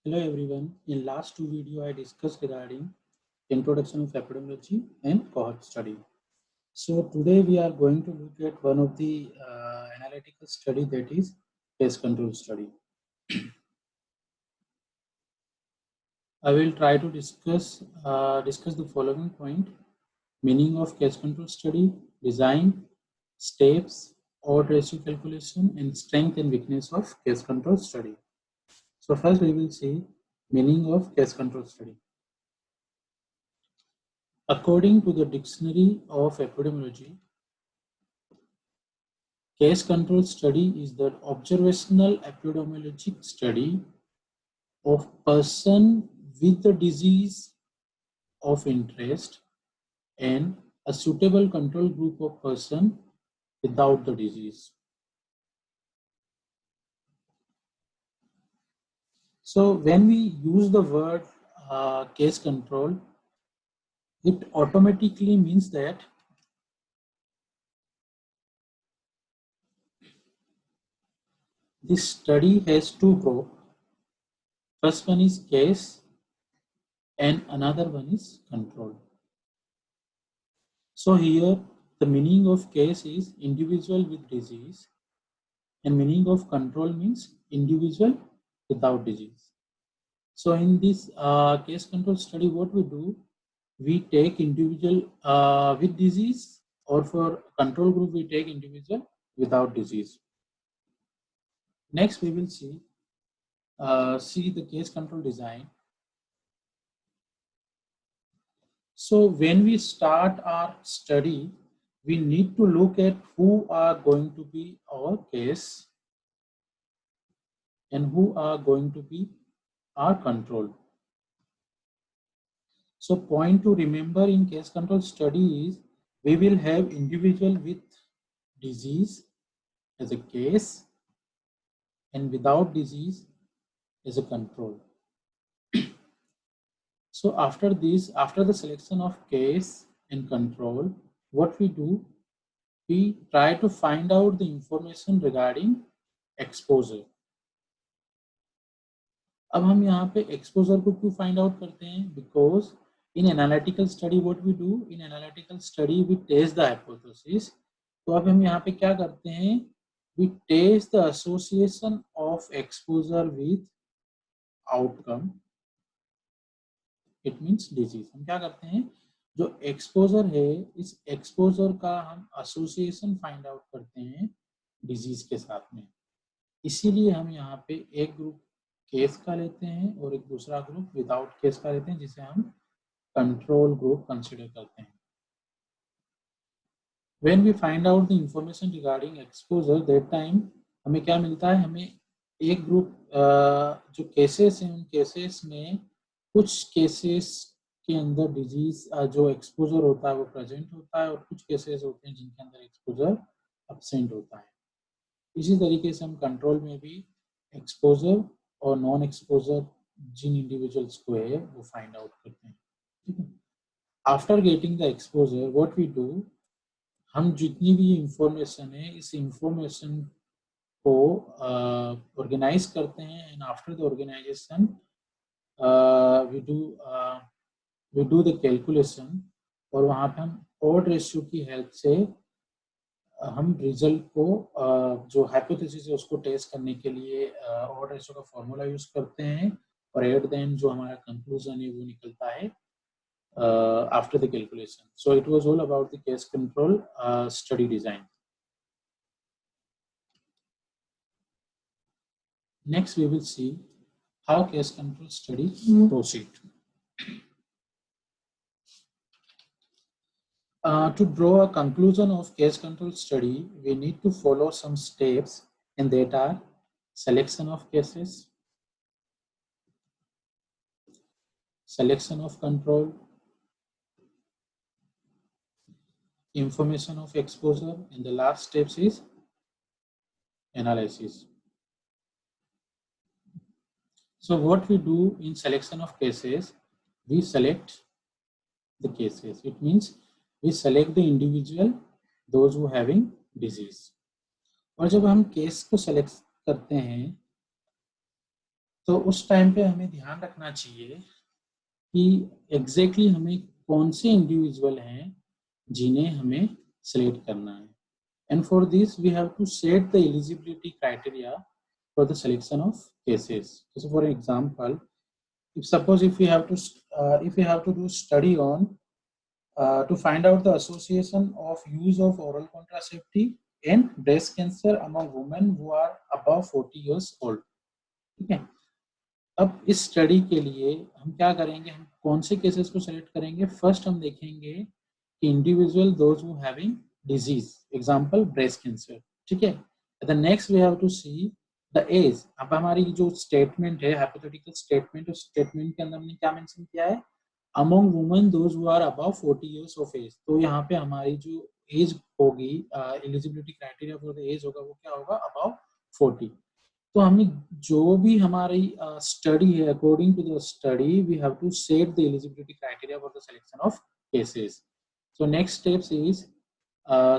Hello everyone. In last two video I discussed regarding introduction of epidemiology and cohort study. So today we are going to look at one of the analytical study, that is case control study. I will try to discuss the following point: meaning of case control study, design, steps, odd ratio calculation, and strength and weakness of case control study. So first we will see meaning of case control study. According to the Dictionary of Epidemiology, case control study is the observational epidemiologic study of person with the disease of interest and a suitable control group of person without the disease. So when we use the word case control, it automatically means that this study has two groups. First one is case and another one is control. So here the meaning of case is individual with disease and meaning of control means individual without disease. So in this case control study, what we do, we take individual with disease, or for control group we take individual without disease. Next we will see the case control design. So when we start our study, we need to look at who are going to be our case and who are going to be our control. So point to remember in case control study is we will have individual with disease as a case and without disease as a control. So after this, after the selection of case and control, what we do, we try to find out the information regarding exposure. अब हम यहाँ पे exposure को क्यों find out करते हैं? Because in analytical study what we do, in analytical study we test the hypothesis. तो अब हम यहाँ पे क्या करते हैं, we test the association of exposure with outcome, it means disease. हम क्या करते हैं, जो एक्सपोजर है इस एक्सपोजर का हम एसोसिएशन फाइंड आउट करते हैं डिजीज के साथ में. इसीलिए हम यहाँ पे एक ग्रुप केस का लेते हैं और एक दूसरा ग्रुप विदाउट केस का लेते हैं, जिसे हम कंट्रोल ग्रुप कंसिडर करते हैं. When we find out the information regarding exposure, that time हमें क्या मिलता है, हमें एक ग्रुप जो केसेस हैं उन केसेस में कुछ केसेस के अंदर डिजीज जो एक्सपोजर होता है वो प्रेजेंट होता है और कुछ केसेस होते हैं जिनके अंदर एक्सपोजर एब्सेंट होता है. इसी तरीके से हम कंट्रोल में भी एक्सपोजर और नॉन एक्सपोजर जिन इंडिविजुअल्स को है वो फाइंड आउट करते हैं. ठीक है. After getting the exposure what we do, हम जितनी भी इंफॉर्मेशन है इस इंफॉर्मेशन को ऑर्गेनाइज करते हैं and after the organisation we do the calculation, और वहाँ पे हम ऑड रेशियो की हेल्प से हम रिजल्ट को जो हाइपोथेसिस है उसको टेस्ट करने के लिए ऑड रेशियो का फॉर्मूला यूज करते हैं, और एट द एंड जो हमारा कंक्लूजन है वो निकलता है after the calculation. So it was all about the case control study design. Next we will see how case control study proceed. To draw a conclusion of case control study, we need to follow some steps, and that are selection of cases, selection of control, information of exposure, and the last steps is analysis. So what we do in selection of cases, we select the cases. It means we select the individual, those who having disease. और जब हम case को select करते हैं तो उस time पे हमें ध्यान रखना चाहिए कि एग्जैक्टली हमें कौन से इंडिविजुअल हैं जिन्हें हमें सेलेक्ट करना है. And for this, we have to set the eligibility criteria for the selection of cases. So, for example, if we have to do study on to find out the association of use of oral contraceptive and breast cancer among women who are above 40 years old. ठीक है. अब इस study के लिए हम क्या करेंगे, हम कौन से केसेस को सेलेक्ट करेंगे. फर्स्ट हम देखेंगे कि individual those who having disease, example breast cancer. ठीक है. The next we have to see the age. अब हमारी जो स्टेटमेंट है, हाइपोथेटिकल स्टेटमेंट, उस स्टेटमेंट के अंदर हमने क्या मेंशन किया है, among women those who are above 40 years of age. तो यहाँ पे हमारी जो एज होगी, eligibility criteria for the age होगा, वो क्या होगा, अबव 40. तो हमें जो भी हमारी स्टडी है, according to the study we have to set the eligibility criteria for the selection of cases. So next steps is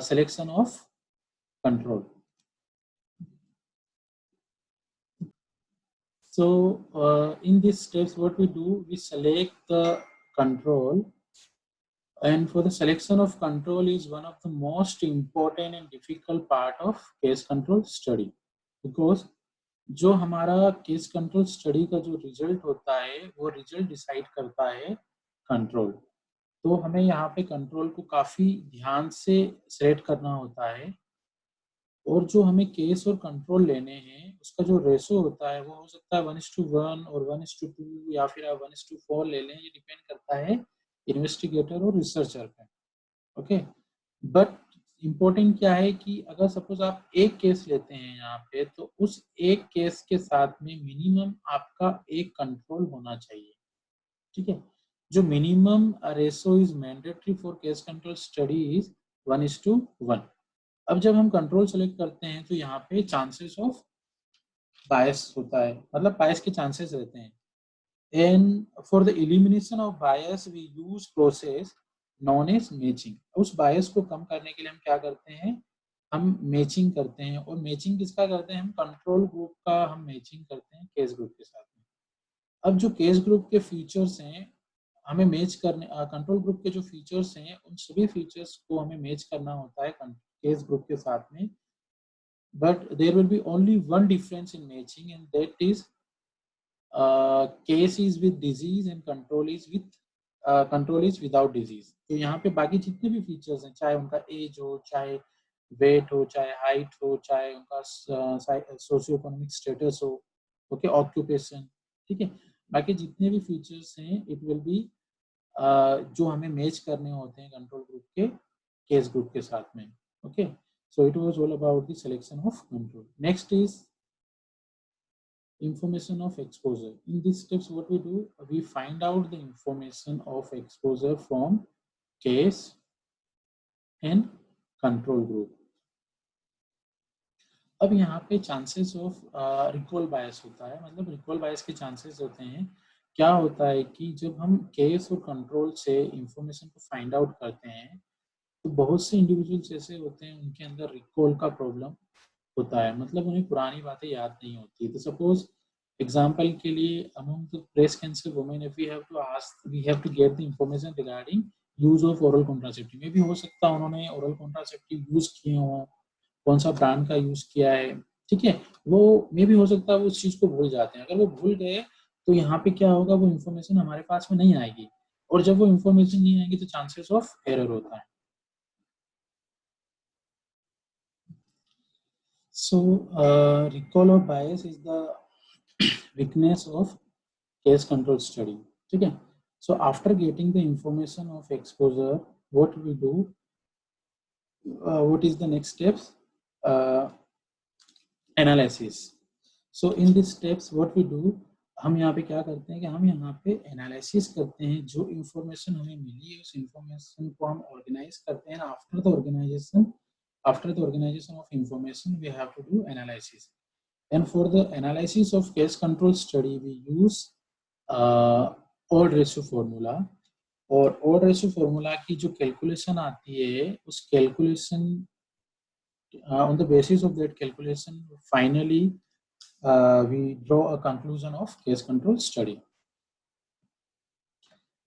selection of control. So in these steps what we do, we select the control, and for the selection of control is one of the most important and difficult part of case control study, because जो हमारा case control study का जो result होता है वो result decide करता है control. तो हमें यहाँ पे कंट्रोल को काफ़ी ध्यान से सेलेक्ट करना होता है, और जो हमें केस और कंट्रोल लेने हैं उसका जो रेशो होता है वो हो सकता है 1:1 और 1:2 या फिर आप 1:4 ले लें. ये डिपेंड करता है इन्वेस्टिगेटर और रिसर्चर पे. ओके. बट इम्पोर्टेंट क्या है कि अगर सपोज आप एक केस लेते हैं यहाँ पे, तो उस एक केस के साथ में मिनिमम आपका एक कंट्रोल होना चाहिए. ठीक है. जो minimum ratio is mandatory for case control study is 1:1. अब जब हम कंट्रोल सेलेक्ट करते हैं तो यहाँ पे चांसेस ऑफ बायस होता है, मतलब बायस के चांसेस रहते हैं. And for the elimination of bias we use process non age matching. उस बायस को कम करने के लिए हम क्या करते हैं, हम मैचिंग करते हैं. और मैचिंग किसका करते हैं, हम कंट्रोल ग्रुप का हम मैचिंग करते हैं केस ग्रुप के साथ में. अब जो केस ग्रुप के फीचर्स हैं हमें मैच करने, कंट्रोल ग्रुप के जो फीचर्स हैं उन सभी फीचर्स को हमें मैच करना होता है केस ग्रुप के साथ में. But there will be only one difference in matching, and that is case is with disease and control is without disease. तो यहाँ पे बाकी जितने भी फीचर्स हैं, चाहे उनका एज हो, चाहे वेट हो, चाहे हाइट हो, चाहे उनका सोशियो इकोनॉमिक स्टेटस हो, ओके, ऑक्यूपेशन, ठीक है, बाकी जितने भी फीचर्स हैं इट विल बी जो हमें मैच करने होते हैं कंट्रोल ग्रुप के केस ग्रुप के साथ में. Okay. So it was all about the selection of control. Next is information of exposure. In these steps what we do, we find out the information of exposure from case and control group. अब यहाँ पे chances of recall बायस होता है, मतलब recall बायस के chances होते हैं. क्या होता है कि जब हम केस और कंट्रोल से इंफॉर्मेशन को फाइंड आउट करते हैं तो बहुत से इंडिविजुअल्स ऐसे होते हैं उनके अंदर रिकॉल का प्रॉब्लम होता है, मतलब उन्हें पुरानी बातें याद नहीं होती. तो सपोज एग्जांपल के लिए among the breast cancer women, if we have to get the information regarding use of oral contraceptive. में भी हो सकता है उन्होंने ओरल कॉन्ट्रासेप्टिव यूज किए हों, कौन सा ब्रांड का यूज किया है, ठीक है, वो मे भी हो सकता है वो उस चीज को भूल जाते हैं. अगर वो भूल गए तो यहाँ पे क्या होगा, वो इन्फॉर्मेशन हमारे पास में नहीं आएगी, और जब वो इन्फॉर्मेशन नहीं आएगी तो चांसेस ऑफ एरर होता है. So recall or bias is the weakness of case control study. ठीक है. So after getting the information of exposure, what we do, what is the next steps? Analysis. So in these steps what we do, हम यहाँ पे क्या करते हैं कि हम यहाँ पे एनालिसिस करते हैं. जो इंफॉर्मेशन हमें मिली है उस इंफॉर्मेशन को हम ऑर्गेनाइज करते हैं. after the organization of information we have to do analysis. And for the analysis of case control study we use odd ratio formula. और odd ratio formula की जो कैलकुलेशन आती है उस calculation on the basis of that calculation finally we draw a conclusion of case control study.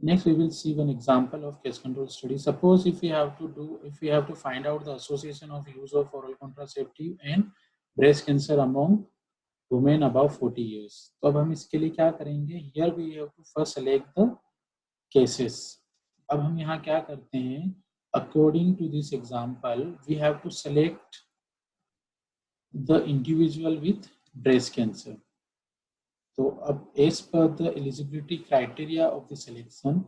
Next, we will see one example of case control study. Suppose if we have to find out the association of use of oral contraceptive and breast cancer among women above 40 years. तो अब हम इसके लिए क्या करेंगे? Here we have to first select the cases. अब हम यहाँ क्या करते हैं? According to this example, we have to select the individual with breast cancer. तो अब एज पर the eligibility criteria of the selection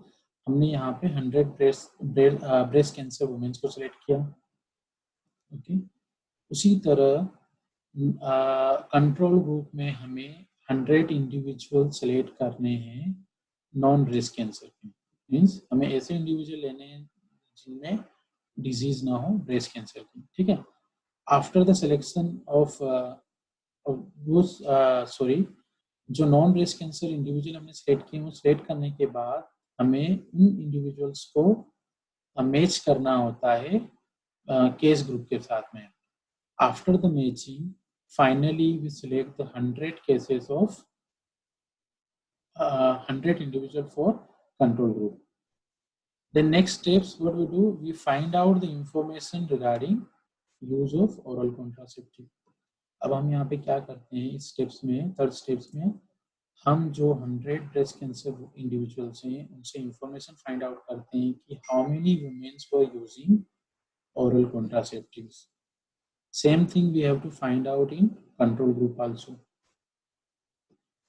हमने यहाँ पे 100 ब्रेस्ट कैंसर वुमेन्स को सिलेक्ट किया. ओके, उसी तरह कंट्रोल ग्रुप में हमें 100 इंडिविजुअल सिलेक्ट करने हैं नॉन ब्रेस्ट कैंसर के. मीन्स हमें ऐसे इंडिविजुअल लेने हैं जिनमें डिजीज ना हो ब्रेस्ट कैंसर की. ठीक है. आफ्टर द सिलेक्शन ऑफ जो नॉन ब्रेस्ट कैंसर इंडिविजुअल हमने सिलेक्ट किए, वो सिलेक्ट करने के बाद हमें उन इंडिविजुअल्स को मैच करना होता है केस ग्रुप के साथ में. After the matching finally we select the 100 cases of 100 individual for control group. Then next steps, what we do, we find out the information regarding use of oral contraceptive. अब हम यहाँ पे क्या करते हैं इस स्टेप्स में, थर्ड स्टेप्स में हम जो 100 ब्रेस्ट कैंसर इंडिविजुअल्स हैं उनसे इंफॉर्मेशन फाइंड आउट करते हैं कि how many womens were using oral contraceptives. Same thing we have to find out in control group also.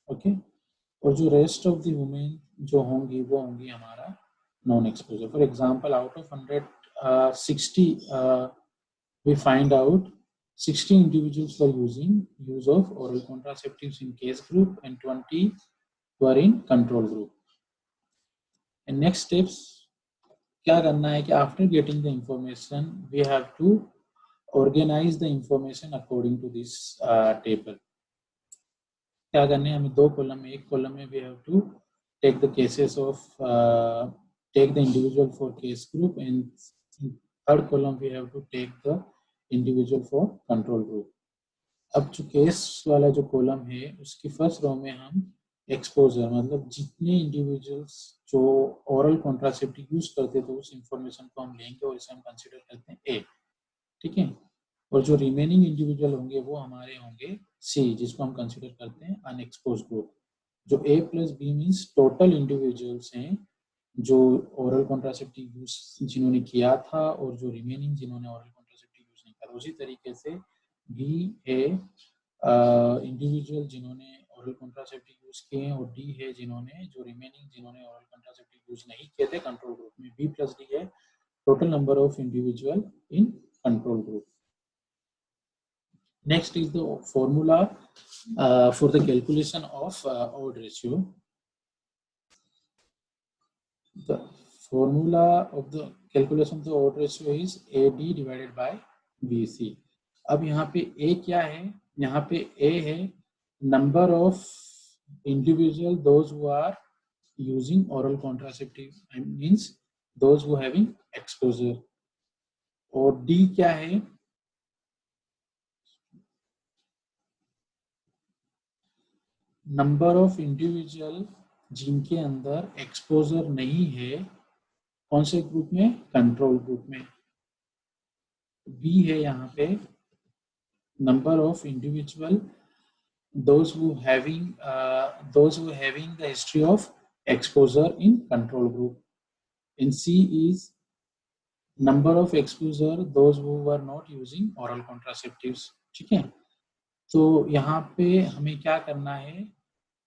Okay, और जो रेस्ट ऑफ द वुमेन जो होंगी वो होंगी हमारा non exposure. For example, out of 160 we find out 60 individuals were using use of oral contraceptives in case group and 20 were in control group. And next steps क्या करना है कि after getting the information we have to organize the information according to this table. क्या करने हैं हमें दो column में, एक कॉलम में we have to take the cases of take the individual for case group and in third column we have to take the individual for control group. अब जो केस वाला जो कॉलम है उसकी फर्स्ट रो में हम exposure मतलब जितने इंडिविजुअल्स जो ओरल कॉन्ट्रासेप्टिव यूज करते थे उस इंफॉर्मेशन को हम लेंगे और इसे हम कंसीडर करते हैं ए. ठीक है. और जो रिमेनिंग इंडिविजुअल होंगे वो हमारे होंगे सी, जिसको हम कंसीडर करते हैं अनएक्सपोज ग्रुप. जो A plus B means total individuals हैं जो ओरल कॉन्ट्रासेप्टिव यूज जिन्होंने किया था और जो रिमेनिंग जिन्होंने ओरल कॉन्ट्रासेप्टिव यूज नहीं किया. उसी तरीके से बी है इंडिविजुअल जिन्होंने ओरल कॉन्ट्रासेप्टिव यूज किए हैं और डी है जिन्होंने जो रिमेनिंग जिन्होंने ओरल कॉन्ट्रासेप्टिव यूज नहीं किए थे कंट्रोल ग्रुप में. बी प्लस डी है total number of individual in control group. Next is the formula for the calculation of odd ratio. The formula of the calculation of the odd ratio is AD divided by BC. अब यहाँ पे A क्या है? यहाँ पे A है number of individual those who are using oral contraceptive, means those who having exposure. और D क्या है? नंबर ऑफ इंडिविजुअल जिनके अंदर एक्सपोजर नहीं है. कौन से ग्रुप में? कंट्रोल ग्रुप में. बी है यहाँ पे number of individual those who having the history of exposure in control group. And C is number of exposure those who were not using oral contraceptives. ठीक है. तो यहाँ पे हमें क्या करना है,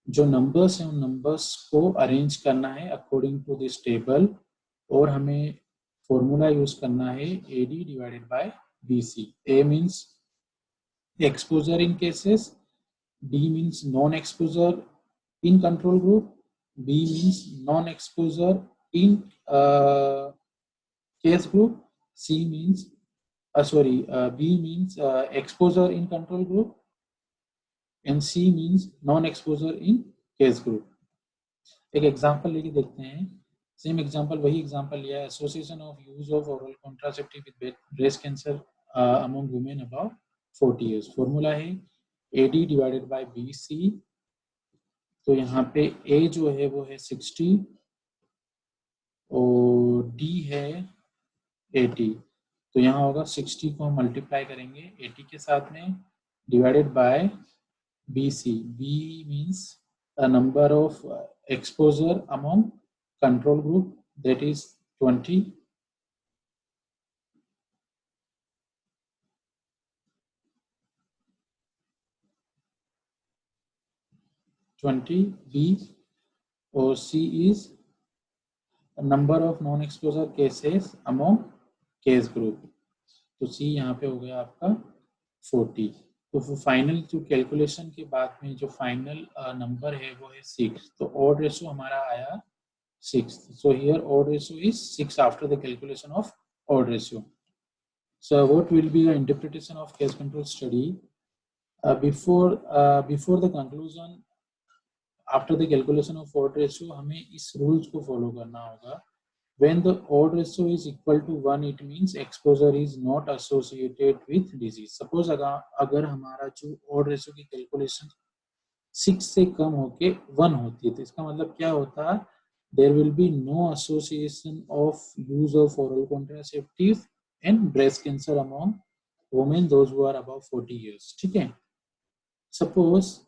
जो नंबर्स हैं उन नंबर्स को अरेंज करना है अकॉर्डिंग टू दिस टेबल और हमें फॉर्मूला यूज करना है AD divided by BC. A means exposure in cases, D means non-exposure in control group, B means non-exposure in case group, C means B means exposure in control group, and C means non-exposure in case group. एक example लेके देखते हैं. Same example, वही example लिया है. Association of use of oral contraceptive with breast cancer among women above 40 years. Formula है AD divided by BC, तो यहाँ पे A जो है वो है 60 और D है 80, तो यहाँ होगा 60 को हम मल्टीप्लाई करेंगे 80 के साथ में divided by BC. B means a number of exposure among control group, that is 20. B or C is a number of non-exposure cases among case group. तो C यहाँ पे हो गया आपका 40. तो फाइनल जो कैलकुलेशन के बाद में जो फाइनल नंबर है वो है 6. तो ऑड रेशो हमारा आया 6. So here odd ratio is 6 after the calculation of odd ratio. So what will be the interpretation of case control study? Before the conclusion, after the calculation of odd ratio, हमें इस rules को follow करना होगा. When the odd ratio is equal to 1, it means exposure is not associated with disease. Suppose अगर हमारा जो odd ratio की calculation 6 से कम होके 1 होती है, तो इसका मतलब क्या होता है? There will be no association of use of oral contraceptive and breast cancer among women those who are above 40 years. ठीक है? Suppose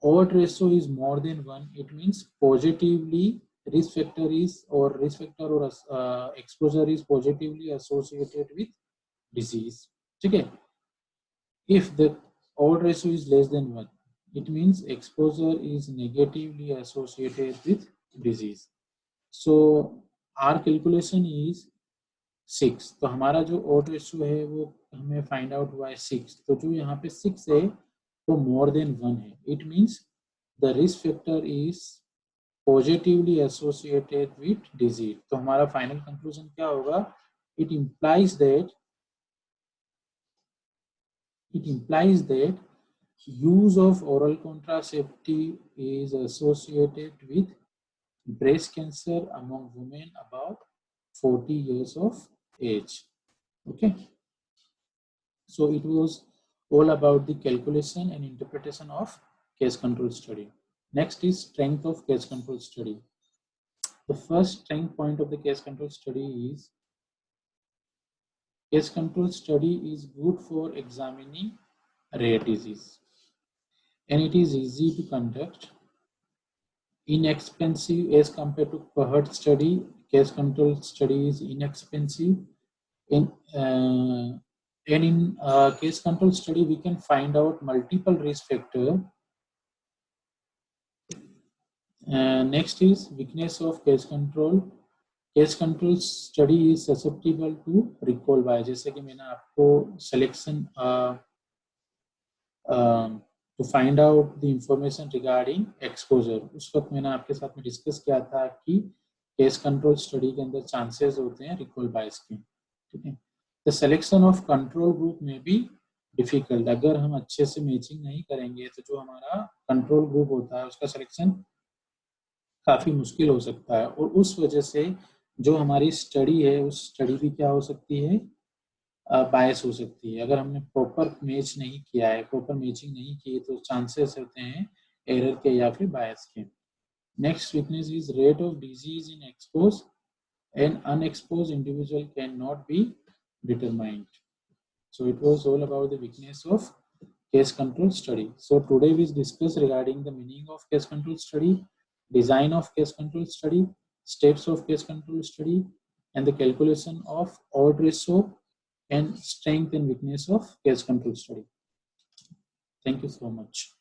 odd ratio is more than 1, it means positively risk factor or exposure is positively associated with disease. ठीक है? If the odd ratio is less than 1, it means exposure is negatively associated with disease. So our calculation is 6. तो हमारा जो odd ratio है वो हमें find out हुआ है 6. तो जो यहाँ पे 6 है वो more than 1 है. It means the risk factor is positively associated with disease. तो हमारा final conclusion क्या होगा? It implies that use of oral contraceptive is associated with breast cancer among women above 40 years of age. Okay. So it was all about the calculation and interpretation of case control study. Next is strength of case control study. The first strength point of the case control study is case control study is good for examining rare disease, and it is easy to conduct, inexpensive as compared to cohort study. Case control study is inexpensive. In case control study, we can find out multiple risk factors. Next is weakness of case control. Case control study is susceptible to recall bias. जैसे कि मैंने आपको selection to find out the information regarding exposure, उस वक्त मैंने आपके साथ में डिस्कस किया था कि केस कंट्रोल स्टडी के अंदर चांसेस होते हैं रिकॉल बायस के. ठीक है. The selection of control group में भी डिफिकल्ट. अगर हम अच्छे से मैचिंग नहीं करेंगे तो जो हमारा कंट्रोल ग्रुप होता है उसका सिलेक्शन काफ़ी मुश्किल हो सकता है, और उस वजह से जो हमारी स्टडी है उस स्टडी भी क्या हो सकती है? बायस हो सकती है. अगर हमने प्रॉपर मैच नहीं किया है, प्रॉपर मैचिंग नहीं की, तो चांसेस होते हैं एरर के या फिर बायस के. Next weakness is rate of disease in expose and unexposed individual can not be determined. So it was all about the weakness of case control study. So today we discussed regarding the meaning of case control study, design of case control study, steps of case control study, and the calculation of odd ratio and strength and weakness of case control study. Thank you so much.